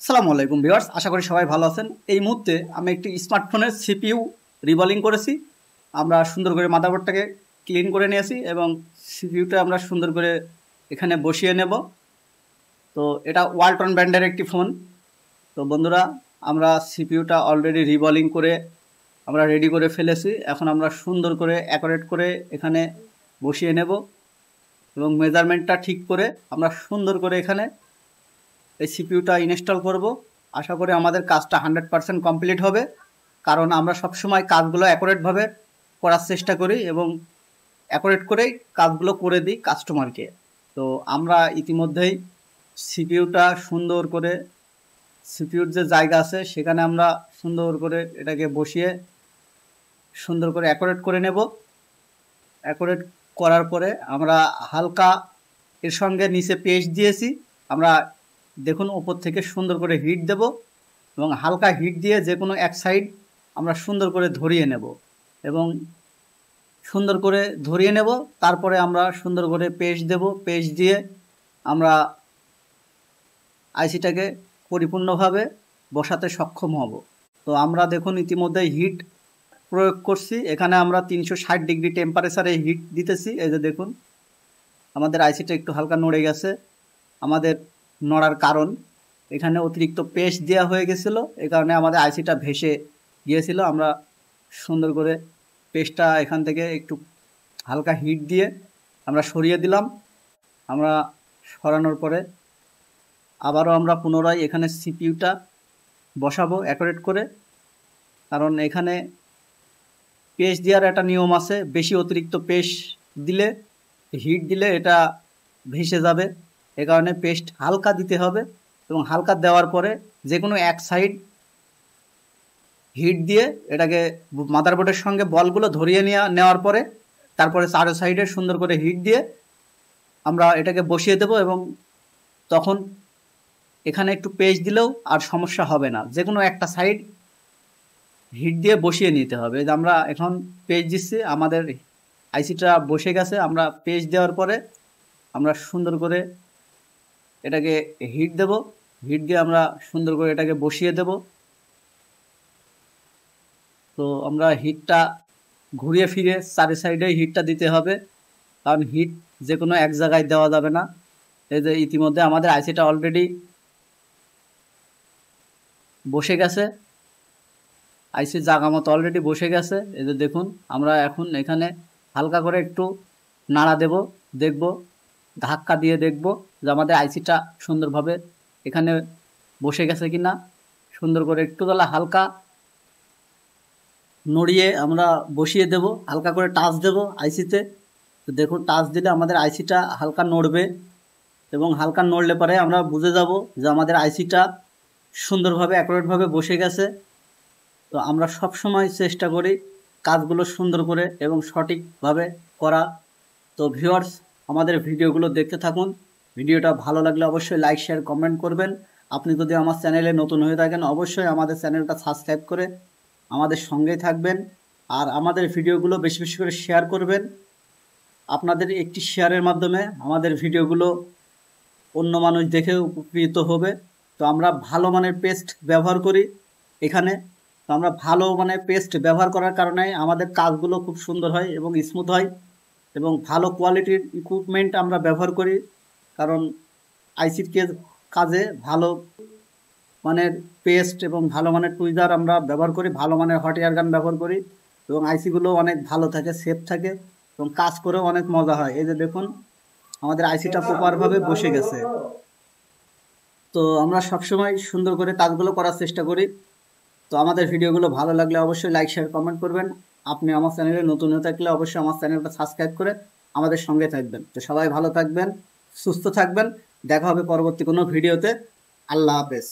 আসসালামু আলাইকুম ভিউয়ার্স, আশা করি সবাই ভালো আছেন। এই মুহূর্তে আমি একটি স্মার্টফোনের সিপিইউ রিবলিং করেছি। আমরা সুন্দর করে মাদারবোর্ডটাকে ক্লিন করে নিয়েছি এবং সিপিইউটা আমরা সুন্দর করে এখানে বসিয়ে নেব। তো এটা ওয়ালটন ব্র্যান্ডের একটি ফোন। তো বন্ধুরা, আমরা সিপিইউটা অলরেডি রিবলিং করে আমরা রেডি করে ফেলেছি। এখন আমরা সুন্দর করে অ্যাকুরেট করে এখানে বসিয়ে নেব এবং মেজারমেন্টটা ঠিক করে আমরা সুন্দর করে এখানে এই সিপিইউটা ইনস্টল করব। আশা করি আমাদের কাজটা 100% কমপ্লিট হবে, কারণ আমরা সবসময় কাজগুলো অ্যাকুরেটভাবে করার চেষ্টা করি এবং অ্যাকুরেট করেই কাজগুলো করে দিই কাস্টমারকে। তো আমরা ইতিমধ্যেই সিপিইউটা সুন্দর করে সিপিইউর যে জায়গা আছে সেখানে আমরা সুন্দর করে এটাকে বসিয়ে সুন্দর করে অ্যাকুরেট করে নেব। অ্যাকুরেট করার পরে আমরা হালকা এর সঙ্গে নিচে পেস্ট দিয়েছি। আমরা দেখুন ওপর থেকে সুন্দর করে হিট দেব এবং হালকা হিট দিয়ে যে কোনো এক সাইড আমরা সুন্দর করে ধরিয়ে নেব এবং সুন্দর করে ধরিয়ে নেব। তারপরে আমরা সুন্দর করে পেস্ট দেব। পেস্ট দিয়ে আমরা আইসিটাকে পরিপূর্ণভাবে বসাতে সক্ষম হব। তো আমরা দেখুন ইতিমধ্যে হিট প্রয়োগ করছি। এখানে আমরা 360 ডিগ্রি টেম্পারেচারে হিট দিতেছি। এই যে দেখুন আমাদের আইসিটা একটু হালকা নড়ে গেছে। আমাদের নড়ার কারণ এখানে অতিরিক্ত পেস্ট দেওয়া হয়ে গেছিলো, এই কারণে আমাদের আইসিটা ভেসে গিয়েছিল। আমরা সুন্দর করে পেস্টটা এখান থেকে একটু হালকা হিট দিয়ে আমরা সরিয়ে দিলাম। আমরা সরানোর পরে আবারও আমরা পুনরায় এখানে সিপিইউটা বসাবো অ্যাকুরেট করে, কারণ এখানে পেস্ট দেওয়ার একটা নিয়ম আছে। বেশি অতিরিক্ত পেস্ট দিলে হিট দিলে এটা ভেসে যাবে, এ কারণে পেস্ট হালকা দিতে হবে এবং হালকা দেওয়ার পরে যে কোনো এক সাইড হিট দিয়ে এটাকে মাদারবোর্ডের সঙ্গে বলগুলো ধরিয়ে নেওয়ার পরে তারপরে চারো সাইডে সুন্দর করে হিট দিয়ে আমরা এটাকে বসিয়ে দেব এবং তখন এখানে একটু পেস্ট দিলেও আর সমস্যা হবে না। যে কোনো একটা সাইড হিট দিয়ে বসিয়ে নিতে হবে। আমরা এখন পেস্ট দিচ্ছি, আমাদের আইসিটা বসে গেছে। আমরা পেস্ট দেওয়ার পরে আমরা সুন্দর করে এটাকে হিট দেব। হিট দিয়ে আমরা সুন্দর করে এটাকে বসিয়ে দেব। তো আমরা হিটটা ঘুরিয়ে ফিরে চারি সাইডে হিটটা দিতে হবে, কারণ হিট যে কোনো এক জায়গায় দেওয়া যাবে না। এই যে ইতিমধ্যে আমাদের আইসিটা অলরেডি বসে গেছে। আইসির জায়গা মতো অলরেডি বসে গেছে। এই যে দেখুন আমরা এখন এখানে হালকা করে একটু নাড়া দেব, দেখব ধাক্কা দিয়ে দেখব যে আমাদের আইসিটা সুন্দরভাবে এখানে বসে গেছে কি না। সুন্দর করে একটু তাহলে হালকা নড়িয়ে আমরা বসিয়ে দেব, হালকা করে টাচ দেব আইসিতে। তো দেখুন টাচ দিলে আমাদের আইসিটা হালকা নড়বে এবং হালকা নড়লে পরে আমরা বুঝে যাব যে আমাদের আইসিটা সুন্দরভাবে অ্যাকুরেটভাবে বসে গেছে। তো আমরা সব সময় চেষ্টা করি কাজগুলো সুন্দর করে এবং সঠিকভাবে করা। তো ভিউয়ার্স, আমাদের ভিডিওগুলো দেখতে থাকুন। ভিডিওটা ভালো লাগলে অবশ্যই লাইক শেয়ার কমেন্ট করবেন। আপনি যদি আমার চ্যানেলে নতুন হয়ে থাকেন অবশ্যই আমাদের চ্যানেলটা সাবস্ক্রাইব করে আমাদের সঙ্গেই থাকবেন আর আমাদের ভিডিওগুলো বেশি বেশি করে শেয়ার করবেন। আপনাদের একটি শেয়ারের মাধ্যমে আমাদের ভিডিওগুলো অন্য মানুষ দেখে উপকৃত হবে। তো আমরা ভালো মানের পেস্ট ব্যবহার করি এখানে। তো আমরা ভালো মানের পেস্ট ব্যবহার করার কারণে আমাদের কাজগুলো খুব সুন্দর হয় এবং স্মুথ হয় এবং ভালো কোয়ালিটির ইকুইপমেন্ট আমরা ব্যবহার করি, কারণ আইসির কাজে ভালো মানের পেস্ট এবং ভালো মানের টুইজার আমরা ব্যবহার করি, ভালো মানের হট এয়ার গান ব্যবহার করি এবং আইসিগুলো অনেক ভালো থাকে, সেফ থাকে এবং কাজ করেও অনেক মজা হয়। এই যে দেখুন আমাদের আইসিটা প্রপারভাবে বসে গেছে। তো আমরা সবসময় সুন্দর করে কাজগুলো করার চেষ্টা করি। তো আমাদের ভিডিওগুলো ভালো লাগলে অবশ্যই লাইক শেয়ার কমেন্ট করবেন। আপনি আমার চ্যানেলে নতুন হয়ে থাকলে অবশ্যই আমার চ্যানেলটা সাবস্ক্রাইব করে আমাদের সঙ্গে থাকবেন। তো সবাই ভালো থাকবেন, সুস্থ থাকবেন। দেখা হবে পরবর্তী কোনো ভিডিওতে। আল্লাহ হাফেজ।